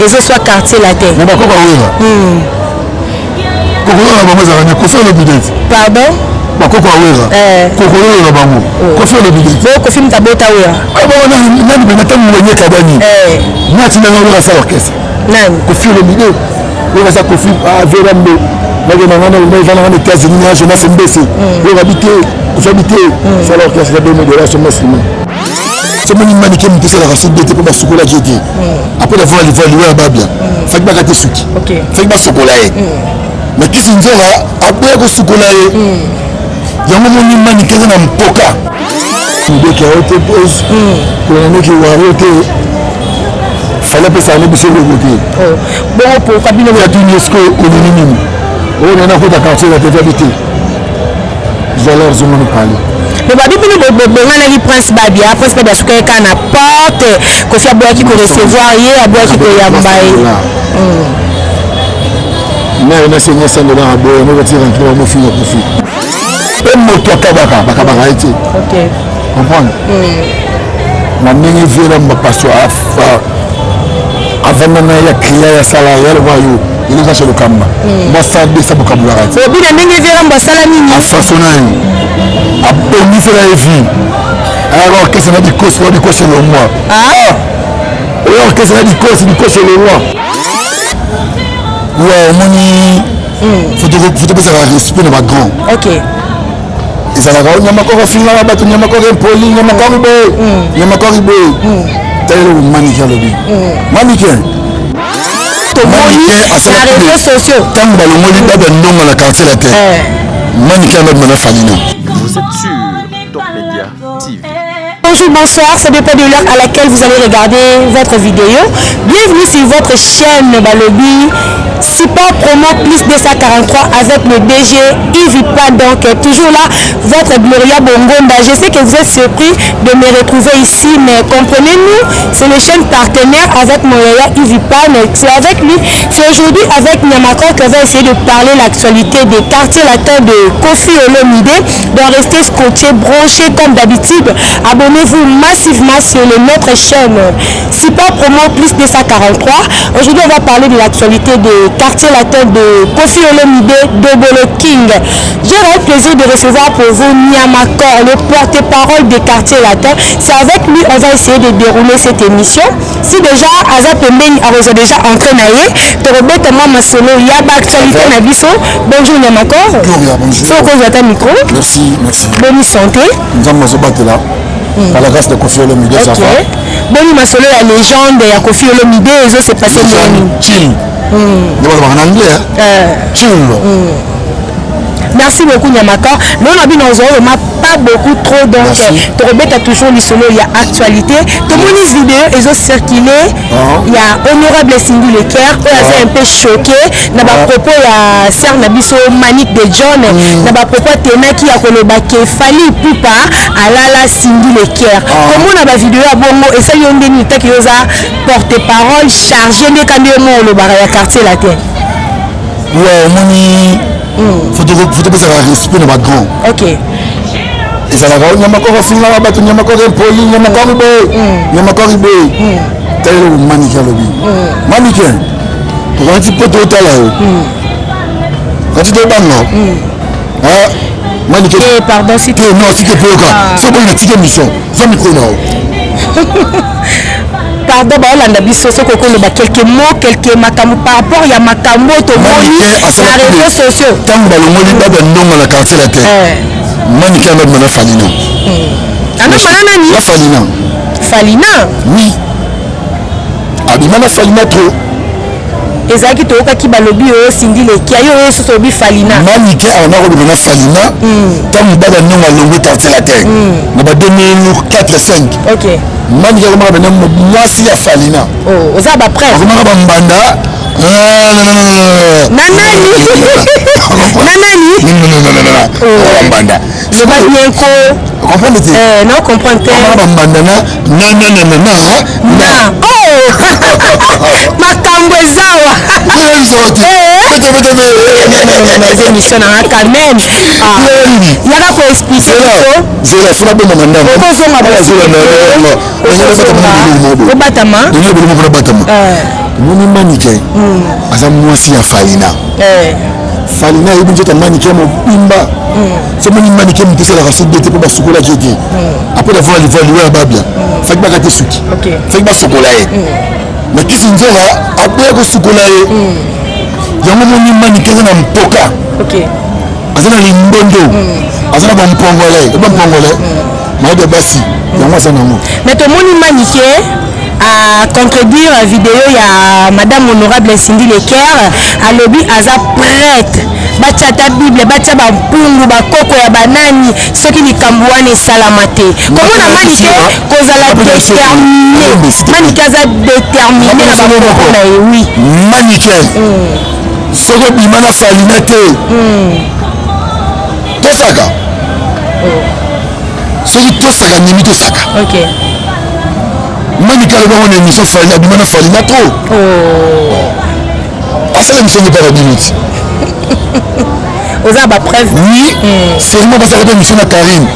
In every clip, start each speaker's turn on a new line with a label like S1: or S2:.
S1: et ce soit quartier latin. Pardon?
S2: C'est mon mannequin qui fait la recette de pour chocolat qui était. Après la fois il faut louer à Babia. Fait que bagate souki. OK. Fait que chocolat. Mais qui s'en va après que chocolat. Il y a mon mannequin dans poka. Donc il y a autre pose. Pour les qui warote. Fallait pas ça ne peut se côté.
S1: Bon pour cabine
S2: il y a tout UNESCO au minimum. On a pas de quartier la TVT. J'allais je m'en parler.
S1: Mais babi bino bongana prince babia prince babia ce que kana porte ko fi aboya ki ko recevoir ye aboya ki ko yambaye
S2: mais on a signé ça dans la boya on va tirer un peu au fil au fil et moto kabaka été OK comprendre na mingi vira mbapaso avant na ya client ya salarié voyou il est chez le kamba moi ça de ça vocabulaire
S1: obi na mingi vira mbasala nini
S2: façonnage après ni fait la vie alors qu'est-ce que ça dit cause du cause le moi alors qu'est-ce que ça dit cause du cause le moi ouais moni faut pas ça respect dans grand
S1: OK
S2: et ça va nyama ko finga la batu nyama ko poli nyama ko ribo tel le mannequin le bi mannequin
S1: les réseaux sociaux
S2: tant que le moni da non dans la quartier la tête mannequin le mana falina.
S3: Vous êtes sur Top Média TV.
S1: Bonjour, bonsoir, ça dépend de l'heure à laquelle vous allez regarder votre vidéo. Bienvenue sur votre chaîne Balobi. Super promo plus 243 avec le DG Yves Ipa, donc toujours là, votre Gloria Bongonda. Je sais que vous êtes surpris de me retrouver ici, mais comprenez-nous, c'est le chaîne partenaire avec mon Yves Ipa, c'est avec lui. C'est aujourd'hui avec Niamako que va essayer de parler l'actualité des quartiers latins de Kofi Olomide. Donc restez scotchés, branchés comme d'habitude. Abonnez-vous massivement sur notre chaîne Super promo plus 243. Aujourd'hui, on va parler de l'actualité des quartier latin de Kofi Olomide Dobolo King. J'ai le plaisir de recevoir pour vous Niamakor, le porte-parole des quartiers latins. C'est avec lui on va essayer de dérouler cette émission. Si déjà Azap Mben a déjà entré naïe, te rebête moi ma solo yaba actualité nabiso. Bonjour Niamakor.
S2: Bonjour.
S1: C'est au cause de ta micro.
S2: Merci.
S1: Bonne santé.
S2: Nous allons battre là. Par la grâce de Kofi Olomide, ça va.
S1: Bonne ma solo la légende de Kofi Olomide et ça s'est passé
S2: chill. En anglais, chill.
S1: Merci beaucoup Niamakor. Nous on a bien pas beaucoup trop donc Torobet a toujours les solo il y a actualité. Tout le monde vidéo ils ont circulé. Il y a honorable Cindy Leker qui a fait un peu choqué. N'a pas propos il y a Serge Nabiso Manique de John. N'a pas propos Tena qui a coloba que Fali Poupa Alala Cindy Leker. Comme on a la vidéo à Bongo et ça y a une qui a porte-parole chargé de candidatement le barrage quartier latin.
S2: Ouais, moni. Faut pas ça respect dans ma grand.
S1: OK.
S2: Et ça va Niamako finga la batu Niamako poli Niamako ribo. Tel le mannequin le bi. Mannequin. Quand tu peux tout à l'heure. Quand tu te bannes mannequin.
S1: Pardon si tu
S2: non si tu peux pas. C'est une petite émission. Ça micro là.
S1: Pardon, on a biso quelques mots, quelques makambo par rapport à makambo to moni na réseaux sociaux.
S2: Tant que le moni da non dans la quartier la terre. Mannequin le mana falina.
S1: Ana falina ni?
S2: La falina.
S1: Falina?
S2: Oui. Abimana falina trop.
S1: Ezaki to ka ki balobi o Cindy Leker yo so bi falina.
S2: Mannequin on a redonné falina. Tant que da non dans le quartier la terre. Na ba 2004 5.
S1: OK.
S2: Mannequin comme ça moi si ya falina.
S1: Oh, oza ba prêt.
S2: Comment ba mbanda?
S1: Nanani.
S2: Oh, mbanda.
S1: Je vais bien ko.
S2: Comprendre
S1: non comprendre pas.
S2: Mbanda na. Oh.
S1: Makambo zawa. Les émissions quand même. Il y a quoi expliquer ça?
S2: Je vais faire bon mandanda.
S1: Pourquoi ça m'a pas? Au Batama.
S2: moni manike aza mwasi ya Falina Falina yebi nzota manike mobimba so moni manike mutesala kasi bete po basukola jete après d'avoir le vol ouais babia faki bakate suki faki basukola ye mais kisi nzora après ko sukola ye yango moni manike na mpoka azana limbondo azana ba mpongole maide basi yango azana ngo
S1: mais to moni manike à contredire la vidéo il y a madame honorable Cindy Leker à lobby aza prête bachata bible bacha ba mpungu ba koko ya banani soki likambo wana salamate comment na manike kozala déterminé manike aza déterminé na oui
S2: manike soko bimana Falina te tosaka soki tosaka nimi tosaka
S1: ok
S2: manike aloba wana émission Falina bimana Falina trop asala émission de par minute
S1: aux a preuve
S2: oui seulement parce que émission na Karine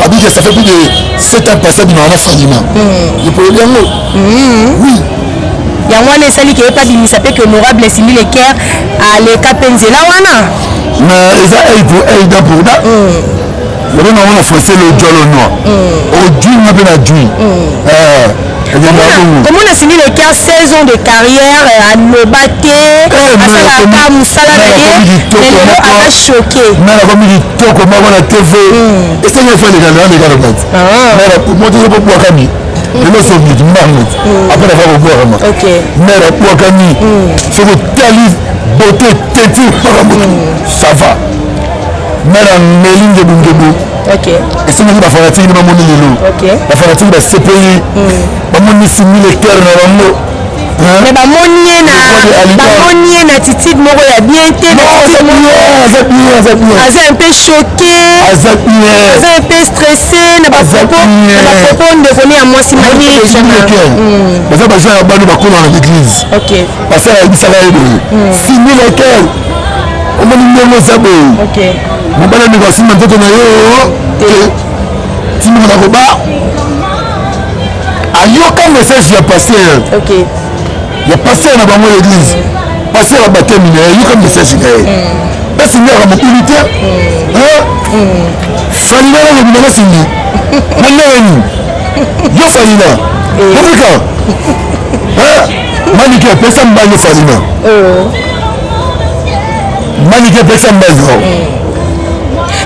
S2: abi que ça fait plus de 7 ans passé bimana Falina je peux dire oui
S1: yango wana esali ke pas dimisa pe que honorable Cindy Leker à leka penzela wana
S2: mais eza aida pour da yoro na wana français le jolo noir au djui na pe na djui
S1: comment on a Cindy Leker 16 ans de carrière à Nobate asalaka musala na ye lelo aka choqué
S2: nala komi kitoko moko na TV esenge efalikana na bati nala moto po bwakami lelo soki mbango après la fois bwakama nala bwakami soko tali beauté teti ça va nala melinge bungebu esengeli bafanatiki nde bamoni lelo bafanatiki basepeli bamoni Cindy Leker na bango
S1: mais bamoni ye na attitude moko ya bien te aza un peu choqué aza un peu stressé na bapropos ndekoni ya mwasi
S2: baza baza ya bano bakona na l'église basala yebisaka ye boye Cindy Leker omoni ndenge oza boye mobala ndeko asimba nzoto na yo timoko na koba ayoka message ya paster ya paster na bango l'église paster ya batemi na ayoka message na ye basi ndaka mokili te Falina na lobi nanga Cindy nandeni yo Falina omika manike apesa mbango Falina manike apesa mbango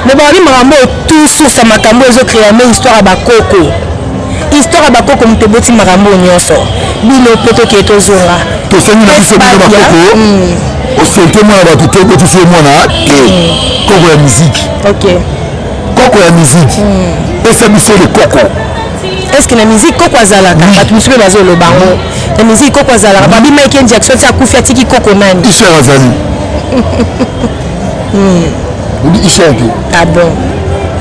S1: mais bari makambo tout source ya makambo ezocréame histoire ya bakoko histoire ya bakoko moto eboti makambo nyonso bino mpe toke tozonga
S2: tosengi na biso bino bakoko osente mwana bato te ekotisi ye mwana te koko ya miziki koko ya miziki pesa biso le koko
S1: est-ce que na musique koko azalaka bato mosusu mpe bazoloba ngo na musique koko azalaka babi Michael Jackson ti akufi atiki koko nani
S2: Isher azali odi Isher te
S1: ah bon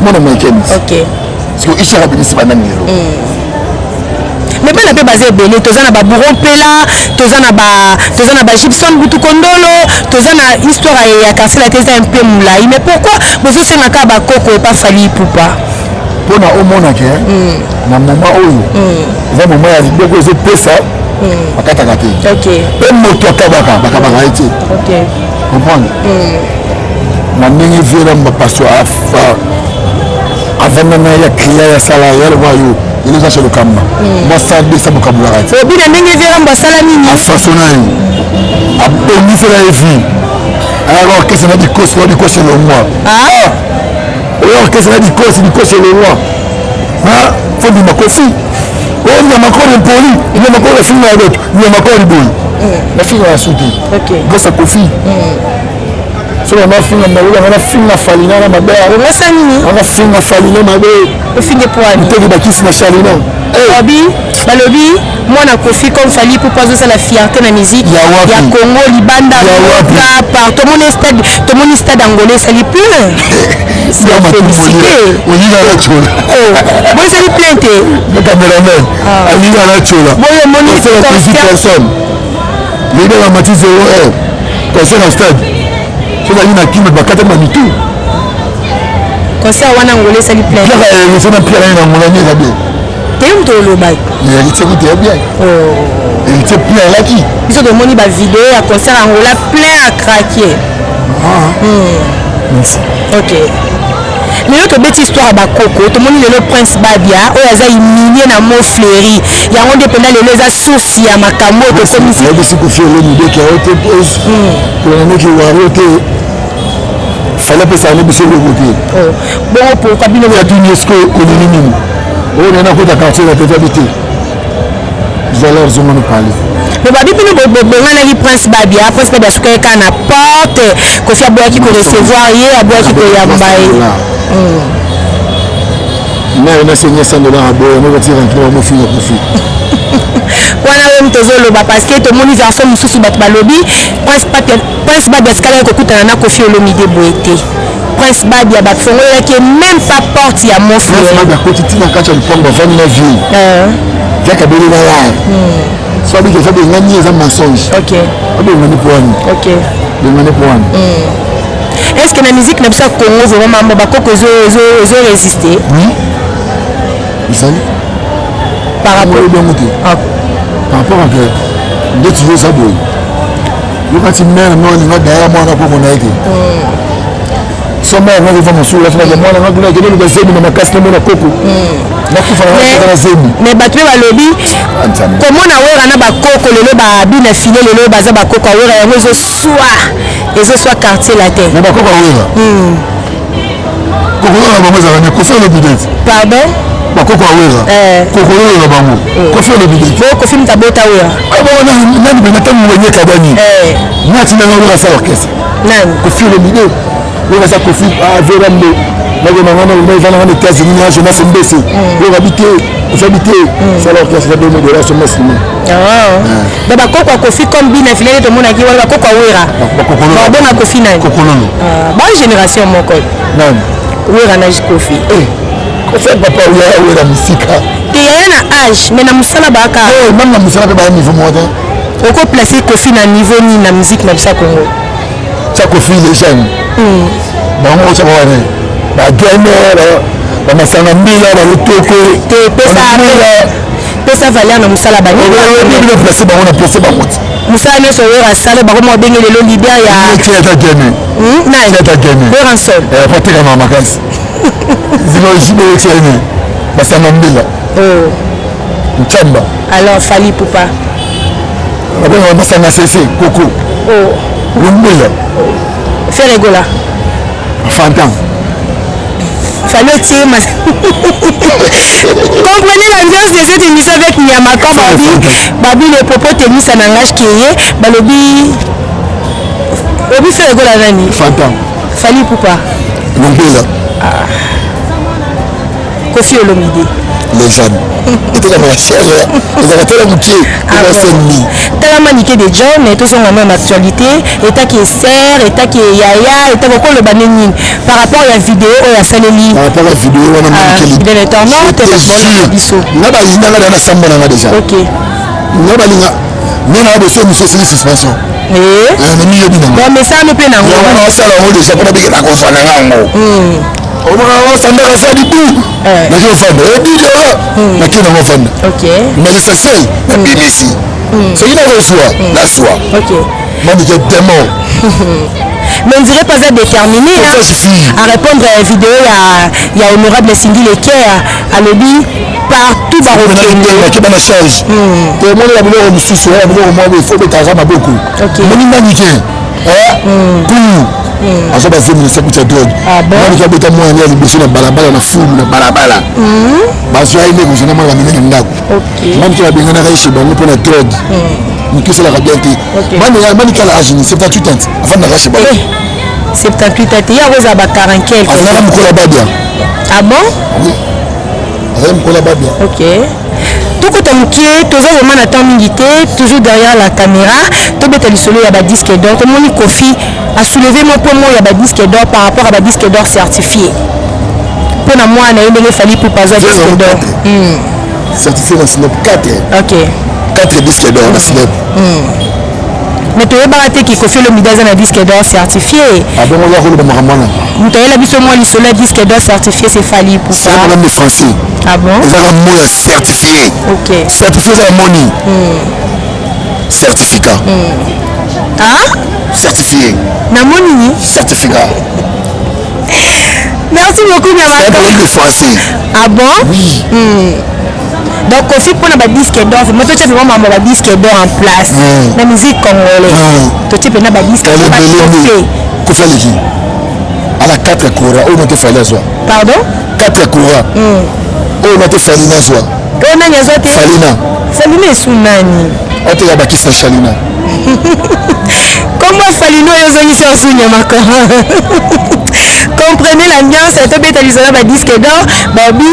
S2: mwana Michael parce que Isher abimisi banani lelo
S1: mais bana mpe baza ebele toza na baburon mpela toza na bagibson butu kondolo toza na histoire ya karsela te eza mpe molai mais pourquoi bozosengaka bakoko epa fali pupa
S2: mpona omonake na moma oyo eza moma ya liboko ezopesa bakataka te mpe moto akabaka bakabaka ye te comprendre na ndenge viela bapasteur avanda na ya clia ya sala yaloba yo eleza chez le kamba mwasa desa bokabulaka te
S1: obi na ndenge viela mbasala nini
S2: afasona ye abongisela ye vi ayaka orkestre na dikosi na dikosi elongwa oyo orkestre na dikosi elongwa fo ndima kofi oyo nyamakori mpoli nyamakori afinga ya beto nyamakori boyi nafinga ya suki gosa kofi soki anafinga mabe anafinga Falina na mabe
S1: ongosa nini
S2: anafinga Falina mabe
S1: ofinge poani
S2: muteki bakisi na Charlina
S1: balobi mwana kofi comme fali pour pas la fierté na musique ya Congo libanda par tomoni stade angolais sali plein c'est félicité
S2: oyina na chola
S1: moi sali plein te
S2: le cameraman ayina na chola
S1: boyo moni
S2: personne lebe la mati 0 heure concert au stade soki na kime bakata manitu
S1: concert wana angolais sali plein
S2: pierre na pierre na ngolani eza bien
S1: te moto olobaki
S2: mais alitiko te bien il était plein là qui
S1: ils ont demandé ma vidéo à concert Angola plein à craquer.
S2: Merci.
S1: Ok. Mais l'autre bête histoire à Bakoko, tout le monde le prince Babia, où il y a humilié dans mon fleuri. Il y a un dépendant de les soucis à ma camo de ce monsieur.
S2: Il y a des confiés l'idée qui a été pose pour un mec qui a arrêté. Fallait pas ça aller sur le côté.
S1: Bon pour cabinet
S2: il y a tout UNESCO au minimum. On est dans le quartier de la habité. Vous allez nous parler.
S1: Mais Babi puis nous prince Babia ce que quand n'importe que fait boire qui peut recevoir hier à boire qui peut y ambaye.
S2: Mais on a signé $100 à boire, on va tirer un peu mon fils au profit.
S1: Wana wem tozolo ba parce que to moni version mususu bat balobi prince Babia skala ko kutana na Koffi Olomide boete. Prince Babia ba fongola qui même pas porte ya mon frère.
S2: Prince Babia ko titina ka cha lipongo 29 vies. Jaka beli na la. So bi ke fa be ngani za mensonge.
S1: OK.
S2: Abe ngani poani.
S1: OK.
S2: Be ngani poani.
S1: Est-ce que la musique n'a pas Congo vraiment ba ko zo résister?
S2: Oui. Ils allaient
S1: par rapport
S2: par rapport à que d'autres choses ça boy. Le quand il mère non il va derrière moi na ko na été. So mère na va mon sur la fin de moi na ko na que le zebi na makasi na koko.
S1: Mais battu ba lobby comment na wera na ba koko lelo ba bi na filé lelo ba za ba koko wera ya zo soit quartier la terre.
S2: Na ba koko wera. Koko na ba mo za na Koffi Olomide.
S1: Pardon?
S2: Bakoko awera kokolo na bango Koffi Olomide
S1: Koffi mtabota wera
S2: abona nani benata mwenye kabani nati na ngora sa orchestre
S1: nani
S2: Koffi Olomide wera sa Koffi avera mbe nage mangana na ivana na États-Unis na jeunesse mbese wera bité j'habité ça l'orchestre de modération sur masini
S1: ba bakoko Koffi comme bina filé to mona ki wala bakoko wera ba bona Koffi nani
S2: kokolo
S1: ba génération moko
S2: nani
S1: wera na Koffi
S2: Koffi papa wera musika
S1: te ya na âge mais na musala baka
S2: même na musala ba niveau moderne
S1: oko placer Koffi na niveau ni na musique na bisa Congo
S2: ça Koffi les jeunes bango ça va ba gamer ba masanga mbila ba lutoko
S1: te pesa valeur na musala ba
S2: ni placer bango na placer bango
S1: musala ne so wera sale ba ko mo bengele lo leader ya
S2: qui est à gagner
S1: na
S2: qui est à gagner
S1: wera seul
S2: pas très na makasi zino jibe tiene basanga mbila Nchamba
S1: alors Fally Ipupa
S2: abona basanga sese koko mbila
S1: faire rigola
S2: fantam
S1: Fallait tirer ma comprenez l'ambiance de cette émission avec Nyamako Babi le propos tennis en langage qui est balobi obi faire rigola nani
S2: fantam
S1: Fally Ipupa
S2: mbila
S1: Koffi Olomide
S2: les jeunes était la machère ils avaient tellement muté
S1: tellement maniqué des gens mais tous ont la même actualité état qui est serre état qui est yaya état beaucoup le banani par rapport à la vidéo ou la saleli
S2: par rapport à la vidéo on a maniqué
S1: de l'internet
S2: na ba linga na samba na déjà
S1: OK
S2: na ba linga na ba so monsieur c'est suspension na milieu bina
S1: bon mais ça me peine ngo
S2: on ça là on déjà pas bien ko fana ngo on va samba ka fadi tout na ko fanda et puis na kina ngo fanda
S1: OK
S2: mais c'est ça na BBC c'est il a le choix la choix
S1: OK
S2: moi je démon
S1: mais on dirait pas être déterminé à répondre à la vidéo il y a honorable Cindy Leker à lobby partout dans le monde
S2: qui va charge tout le monde la boulot mususu la boulot moi il faut que tu as beaucoup moni manique tout azo basé ni sakuta drogue moni ka beta moi ni alibishi na balabala na full na balabala bazo aile ko zona mala minene ndako moni ka bengana ka ishi bango pour la drogue nikisela ka bien te mani ka la âge ni 78 ans avant na rache bango
S1: 78 ans il y a rosa ba 40 quelque
S2: avant na mkola babia
S1: ah bon
S2: oui avant mkola babia
S1: OK tout comme qui est toujours vraiment à temps milité toujours derrière la caméra tout bête le solo il y a ba disque d'or tout mon Koffi a soulevé mon pour moi il y a ba disque d'or par rapport à ba disque d'or certifié pour moi na il Fally Ipupa zo disque d'or
S2: certifié na Snap 4
S1: OK
S2: 4 disques d'or na Snap
S1: mais tu veux barater qui Koffi Olomide na disque d'or certifié
S2: ah bon on va rouler ba maman
S1: tu la biso moi le solo disque d'or certifié c'est Fally Ipupa
S2: c'est un problème de français
S1: ah bon
S2: ils ont un mot certifié
S1: OK
S2: certifié c'est un money certificat.
S1: Hein?
S2: Certifié.
S1: Namoni.
S2: Certificat.
S1: Merci beaucoup,
S2: C'est un problème de français.
S1: Ah bon?
S2: Oui.
S1: Donc, Kofi pour le disque d'or, moi, tu as vraiment un disque d'or en place. La musique congolaise. Tu as un disque d'or.
S2: Kofi Aleki. À la 4 courants, où on te fait la joie.
S1: Pardon?
S2: 4 courants. Où on te fait la joie.
S1: Falina. Falina est sous Nani.
S2: On te yabaki sa Chalina.
S1: Comment Falina est sous Nyamako? Comprenez l'ambiance, tu as un disque d'or. Babi,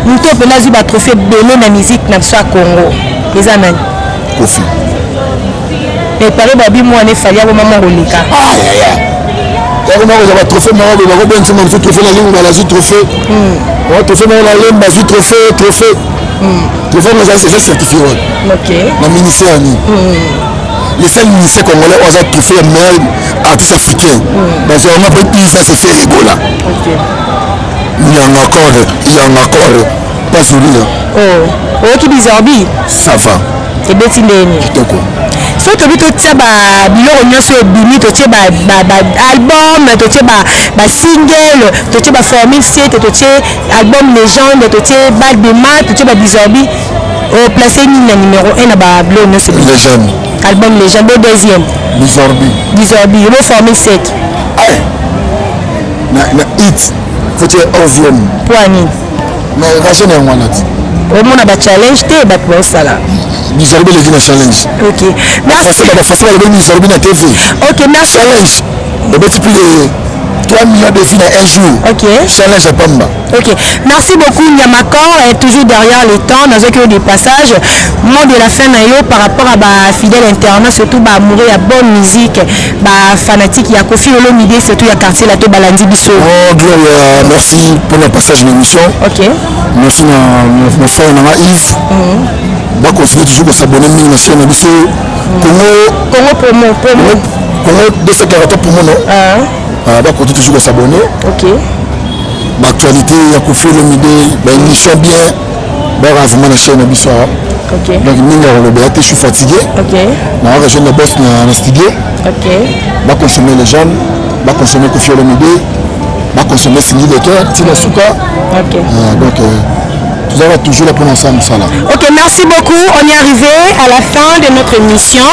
S1: nous avons un trophée belé na musique na Congo. Les amis.
S2: Kofi.
S1: Et par Babi, moi, on est fallu à maman Rolika.
S2: On a un trophée, on a un trophée, la ligne, on a un trophée. On a un trophée, on a un trophée. Trophée, c'est ça certifié.
S1: Ok.
S2: Le ministère. Les seuls ministères congolais ont un trophée meilleur artiste africain. Parce qu'on a pris ça, c'est fait Ebola. Il y en a encore. Pas sourire.
S1: Oh, qui bizarre.
S2: Ça va.
S1: C'est bien fini. So to bito tia ba biloko nyonso ebimi to tia ba album to tia ba single to tia ba formule 7 to tia album légende to tia bad de mat to tia ba bizarbi au placé ni na numéro 1 na ba biloko nyonso
S2: légende
S1: album légende au deuxième bizarbi le formule 7
S2: na hit faut tia 11e
S1: poani
S2: na version ya mwanati
S1: au mona ba challenge te ba kwa sala
S2: Bizarbi les na challenge.
S1: Ok. Merci.
S2: Bizarbi na TV.
S1: Ok, merci.
S2: Challenge. Le petit plus de 3 millions de filles un jour.
S1: Ok.
S2: Challenge à Pamba.
S1: Ok. Merci beaucoup Nyamakor est toujours derrière le temps dans un des passages. Mot de la fin par rapport à ma fidèle internat surtout bah mourir à bonne musique bah fanatique il y a Kofi Olomide surtout il y a quartier la to balandi biso.
S2: Oh Gloria, merci pour le passage de l'émission.
S1: Ok.
S2: Merci mon frère Yves. Va continuer toujours à s'abonner à la chaîne Bisso.
S1: Congo promo.
S2: Congo 240 pour moi non. Va continuer toujours à s'abonner.
S1: Ok.
S2: L'actualité, il y a Kofi Olomide, l'émission bien. Va vraiment la chaîne Bisso.
S1: Ok.
S2: Donc je suis fatigué.
S1: Ok.
S2: Je vais rejoindre le boss dans le studio.
S1: Ok.
S2: Va consommer les jeunes. Va consommer Kofi Olomide. Va consommer Sini de Cœur, Tina Souka.
S1: Ok.
S2: Donc vous allez toujours la prendre ensemble ça là.
S1: Ok, merci beaucoup. On est arrivé à la fin de notre émission.